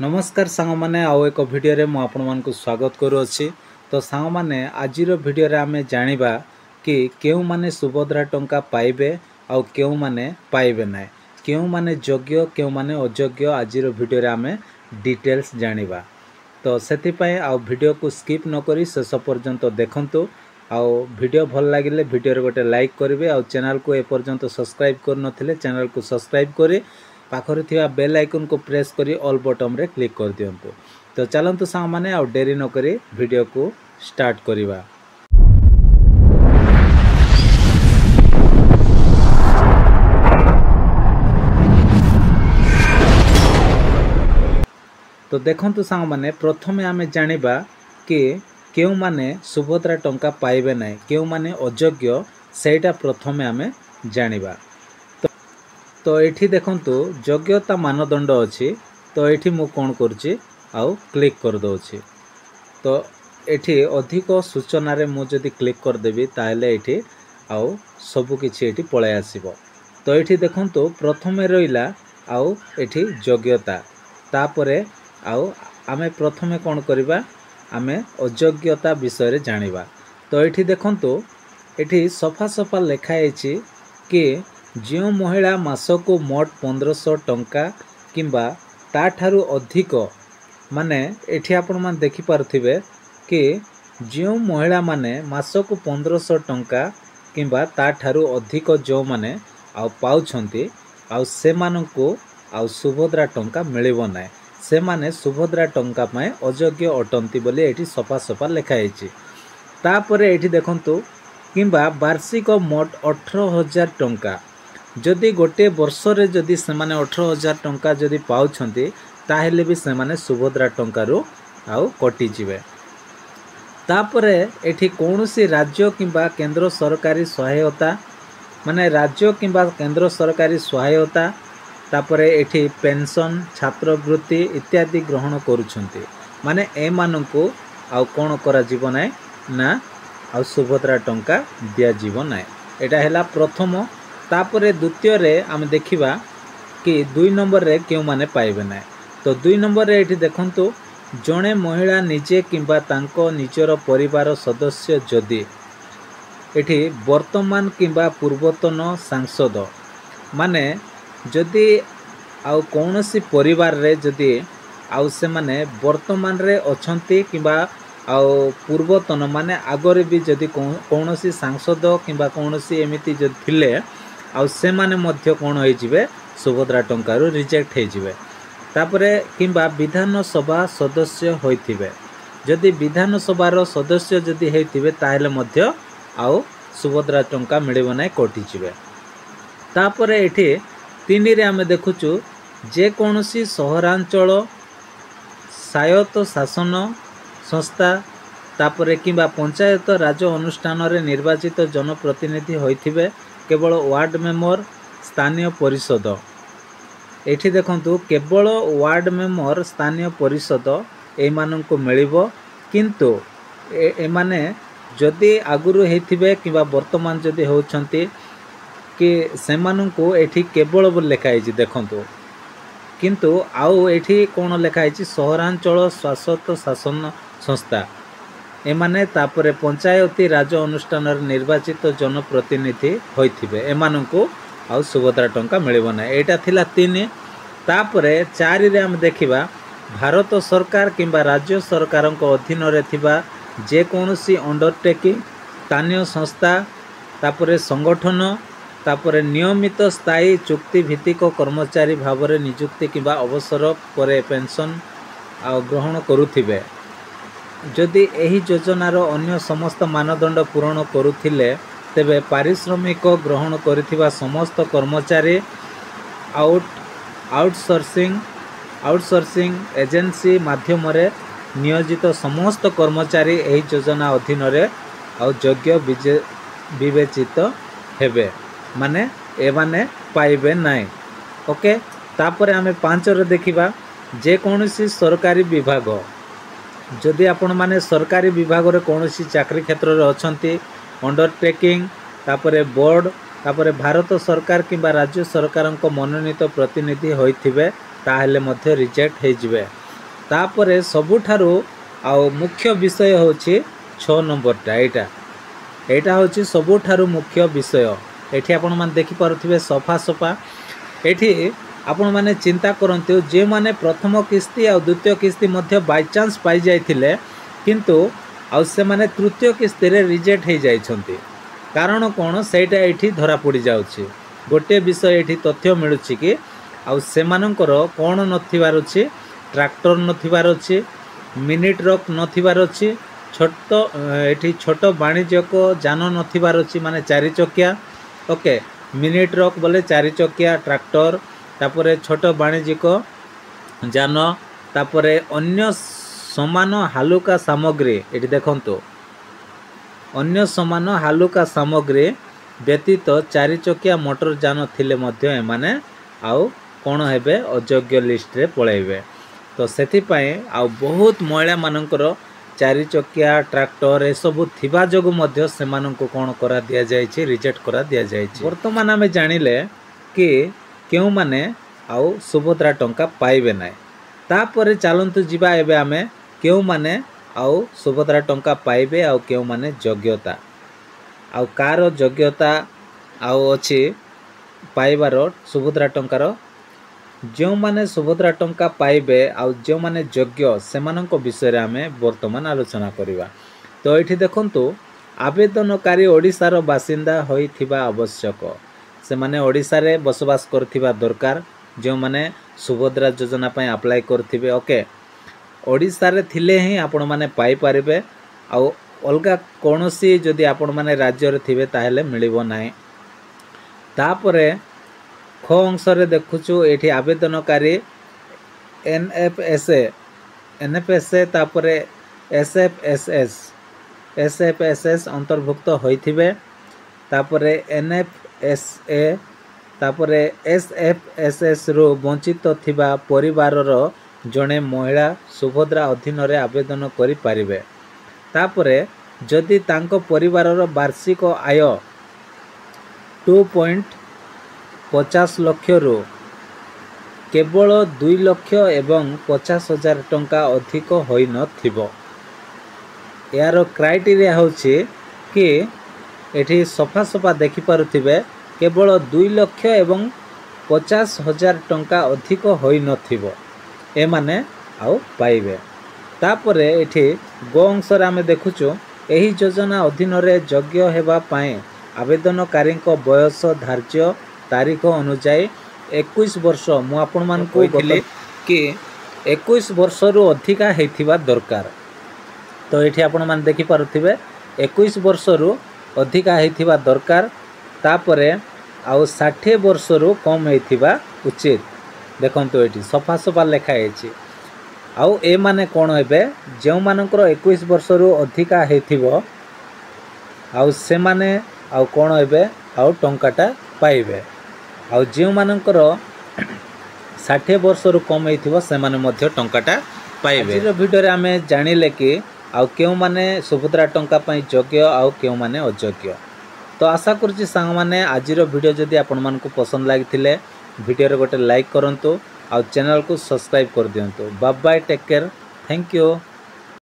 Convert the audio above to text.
नमस्कार सांग मैंने आउ एक भिडियो रे मु स्वागत करुच्ची। तो सांग मैंने आजिर भिडियो रे आमे जानिबा कि केउ माने सुभद्रा टंका पाइबे आउ केउ माने पाइबे ना, केउ माने योग्य केउ माने अयोग्य आजिर भिडियो रे आमे डिटेल्स जानिबा। तो सेथिपाई आउ भिडियो को स्किप न करी शेष पर्यंत देखंतु। आउ भिडियो भल लागिले भिडियो रे गोटे लाइक करिवे आउ चैनल को ए पर्यंत सब्सक्राइब कर नथिले चैनल को सब्सक्राइब करी पाखरे थिबा बेल आइकन को प्रेस करी ऑल बटन रे क्लिक कर दियंतु। तो चलंतु सांग माने आउ डेरी न करी भिडियो को स्टार्ट करिबा। तो देखंतु सांग माने प्रथमे आमे जानिबा कि केउ माने सुभद्रा टंका पाइबे नै केउ माने अयोग्य सेटा प्रथमे आमे जानिबा। तो एठी देखंतु योग्यता मानदंड अछि। तो एठी मु कोन करछि आउ क्लिक कर दोछि। तो एठी अधिक सूचना रे मु जदि क्लिक कर देबी ताहले एठी आउ सब किछि एठी पळे आसीबो। तो एठी देखंतु प्रथमे रहिला आउ एठी योग्यता तापरे आउ आमे प्रथमे कोन करिबा आमे अयोग्यता विषय रे जानिबा। तो एठी देखंतु एठी सफा सफा लेखा अछि कि जो महिला मासको मोट 1500 टंका किंबा ताठारु अधिक माने एठी आपण मान देखि पारथिबे कि जो महिला माने मासको 1500 टंका किंबा ताठारु अधिक जो माने आउ पाउछंती आउ से माननको आउ सुभद्रा टंका मिलिबो नै, से माने सुभद्रा टंका पय अयोग्य अटंती बोली एठी सफा सफा लेखा हैछि। तापरे एठी देखंतु किंबा वार्षिक मोट 18000 टंका जदि गोटे वर्ष रे जदि से माने 18000 टंका जदि पाउछंती ताहेले भी से माने सुभद्रा टंका रो आउ कटि जिवे। तापरे एठी कोनोसी राज्य किंबा केंद्र सरकारी सहायता माने राज्य किंबा केंद्र सरकारी सहायता तापरे एठी पेंशन छात्रवृत्ति इत्यादि ग्रहण करूछंती माने ए माननको आउ कोन करा जीव नै ना आउ सुभद्रा टंका दिया जीव नै। एटा हैला प्रथम। तापरे द्वितीय रे आम देखिबा कि 2 नंबर रे केउ माने पाइबे नै। तो 2 नंबर रे एठी देखंतु जणे महिला निजे किंबा तांको निजर परिवार सदस्य जदि एठी वर्तमान किंबा पूर्वतन सांसद माने जदि आउ कोनोसी परिवार रे जदि आउ से माने वर्तमान रे अछंती किंबा आउ पूर्वतन माने आगरे भी जदि कोनोसी सांसद किंबा कोनोसी एमिति जदि थिले आउ से माने मध्य कोन होई जिवे सुभद्रा टंका रो रिजेक्ट होई जिवे। तापरे किंबा विधान सभा सदस्य होइथिबे जदि विधान सभा रो सदस्य जदि हेतिबे ताहेले मध्य आउ सुभद्रा टंका मिलिबो नै कटि जिवे। तापरे एठी 3 रे आमे देखुचु जे कोनोसी सहरांचल स्वायत्त शासन संस्था तापरे किंबा पंचायत राज अनुष्ठान रे निर्वाचित जनप्रतिनिधि होइथिबे केवल वार्ड मेंबर स्थानीय परिषद एठी देखंतु केवल वार्ड मेंबर स्थानीय परिषद ए माननको मिलिबो। किंतु ए माने जदि आगुरु हेथिबे किबा वर्तमान जदि होउछंती कि से माननको एठी केवल बोल लेखा हैछि देखंतु। किंतु आउ एठी कोन लेखा हैछि सहरांचल स्वायत्त शासन संस्था ए माने तापरे पंचायती राज अनुष्ठान निर्वाचित जनप्रतिनिधि होइथिबे ए माननको आउ सुभद्रा टंका मिलिबो नै। एटा थिला 3। तापरे 4 रे हम देखिबा भारत सरकार किंबा राज्य सरकारक अधीन रे थिबा जे कोनोसी अंडरटेकिंग स्थानीय संस्था तापरे संगठन तापरे नियमित स्थायी चुक्ति भित्तिक कर्मचारी भावरे नियुक्ति किंबा अवसर परे पेंशन आ ग्रहण करूथिबे जदि एही योजनार अन्य समस्त मानदंड पूरण करुथिले तेबे पारिश्रमिक ग्रहण करिथिबा समस्त कर्मचारी आउटसोर्सिंग एजेंसी माध्यम रे नियोजित समस्त कर्मचारी एही योजना अधीन रे आउ योग्य विवेचित हेबे माने ए माने पाइबे नाइ। ओके। तापरे आमे 5 रे देखिबा जे कोनोसी सरकारी विभाग जदि आपण माने सरकारी विभाग रे कोनोसी चाकरी क्षेत्र रे अछंती अंडरटेकिंग तापरे बोर्ड तापरे भारत सरकार किंबा राज्य सरकारक मनोनीत प्रतिनिधि होइथिबे ताहेले मध्य रिजेक्ट हे जिवे। तापरे सबुठारु आउ मुख्य विषय होछि 6 नंबरटा एटा होछि सबुठारु मुख्य विषय। एठी आपण माने देखि पारुथिबे सफा सफा। एठी आपण माने चिंता करंतु जे माने प्रथम किस्ती आ द्वितीय किस्ती मध्य बाय चांस पाई जाइथिले किंतु आ से माने तृतीय किस्ती रे रिजेक्ट हे जाइछंती। कारण कोन सेटा एठी धरा पड़ी जाउछि। गोटे विषय एठी तथ्य मिलुछि कि आ से मानकर कोन नथिबार अछि, ट्रैक्टर नथिबार अछि, मिनी ट्रक नथिबार अछि, छोट वाणिज्यक जान नथिबार अछि माने 4 चकिया। ओके, मिनी ट्रक बोले 4 चकिया ट्रैक्टर, तापरे छोट वाणिज्यिक जान, तापरे अन्य समान हालुका सामग्री। एटी देखंतो अन्य समान हालुका सामग्री व्यतीत 4 चकिया मोटर जान थिले मध्य एमाने आउ कोन हेबे अयोग्य लिस्ट रे पळेइबे। तो सेथि पय आउ बहुत महिला मानकर 4 चकिया ट्रैक्टर ए सब थिबा जोगु मध्य से माननको कोन करा दिया जायछि, रिजेक्ट करा दिया जायछि। वर्तमान हमें जानिले कि केउ माने आउ सुभद्रा टंका पाइबे नै। तापरे चलंतु जिबा एबे हमें केउ माने आउ सुभद्रा टंका पाइबे आउ केउ माने योग्यता आउ कार योग्यता आउ अछि पाइबार सुभद्रा टंकार। जो माने सुभद्रा टंका पाइबे आउ जो माने योग्य सेमानंको विषय रे हमें वर्तमान आलोचना करिवा। तो एठी देखंतु आवेदनकारी ओडिसार बासिंदा होइथिबा आवश्यक। से माने ओडिसा रे बसवास करथिबा दरकार। जो माने सुभद्रा योजना पय अप्लाई करथिबे ओके, ओडिसा रे थिले ही आपण माने पाई परिबे। आउ अलगा कोनोसी जदि आपण माने राज्य रे थिबे ताहेले मिलिबो नाही। तापरे ख अंश रे देखुछु एठी आवेदनकारी एनएफएसए तापरे एसएफएसएस अंतर्भुक्त होइथिबे। तापरे एनएफएसए तापरे एसएफएसएस रो वंचित थिबा परिवारर जणे महिला सुभद्रा अधीन रे आवेदन करि पारिबे। तापरे जदि तांको परिवारर वार्षिक आय 2.50 लाख रो केवल 2 लाख एवं 50,000 टंका अधिक होई न थिबो। यार क्राइटेरिया होछि कि एठी सफा सफा देखि पारुथिबे केवल 2 लाख एवं 50,000 टंका अधिक होई न थिबो ए माने आउ पाइबे। तापरे एठी गो अंशर आमे देखुछु एही योजना अधीन रे योग्य हेबा पाए आवेदनकारी बयस धार्य तारीख अनुसार 21 वर्ष मु आपण मान को कहले कि 21 वर्ष रु अधिका हेथिबा दरकार। तो एठी आपण मान देखि पारुथिबे 21 वर्ष रु अधिका हेथिबा दरकार। तापरे आउ 60 वर्ष रु कम हेथिबा उचित। देखंतु एठी सफा सफा लेखा हेछि। आउ ए माने कोन हेबे जेउ मानकर 21 वर्ष रु अधिका हेथिबो आउ से माने आउ कोन हेबे आउ टंकाटा पाइबे। आउ जेउ मानकर 60 वर्ष रु कम हेथिबो से माने मध्य टंकाटा पाइबे। आज वीडियो रे हमें जानिले कि आउ केउ माने सुभद्रा टंका पई योग्य आउ केउ माने अयोग्य। तो आशा करछि सांग माने आजिर वीडियो जदि आपण मानकु पसंद लागिथिले वीडियो रे गोटे लाइक करंतु आउ चैनल को सब्सक्राइब कर दियंतु। Bye bye, take care, thank you.